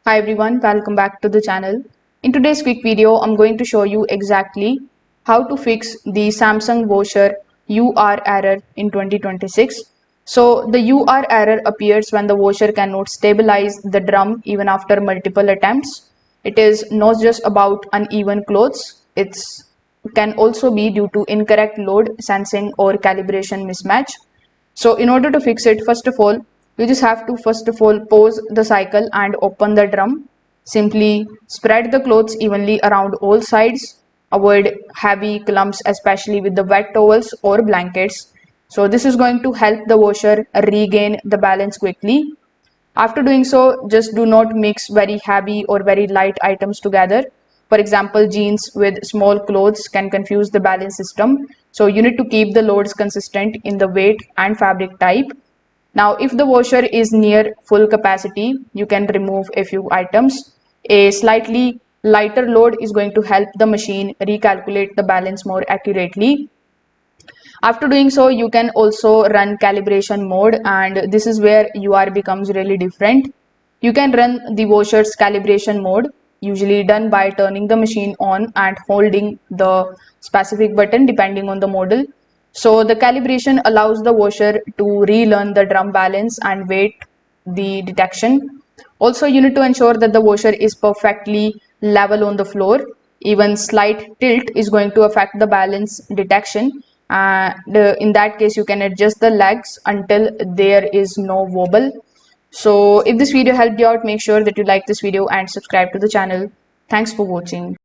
Hi everyone, welcome back to the channel. In today's quick video, I'm going to show you exactly how to fix the Samsung washer UR error in 2026. So the UR error appears when the washer cannot stabilize the drum even after multiple attempts. It is not just about uneven clothes, it can also be due to incorrect load sensing or calibration mismatch. So in order to fix it, first of all, you just have to pause the cycle and open the drum. Simply spread the clothes evenly around all sides. Avoid heavy clumps, especially with the wet towels or blankets. So this is going to help the washer regain the balance quickly. After doing so, just do not mix very heavy or very light items together. For example, jeans with small clothes can confuse the balance system. So you need to keep the loads consistent in the weight and fabric type. Now, if the washer is near full capacity, you can remove a few items. A slightly lighter load is going to help the machine recalculate the balance more accurately. After doing so, you can also run calibration mode, and this is where UR becomes really different. You can run the washer's calibration mode, usually done by turning the machine on and holding the specific button depending on the model. So the calibration allows the washer to relearn the drum balance and weight the detection. Also, you need to ensure that the washer is perfectly level on the floor. Even slight tilt is going to affect the balance detection. And in that case, you can adjust the legs until there is no wobble. So if this video helped you out, make sure that you like this video and subscribe to the channel. Thanks for watching.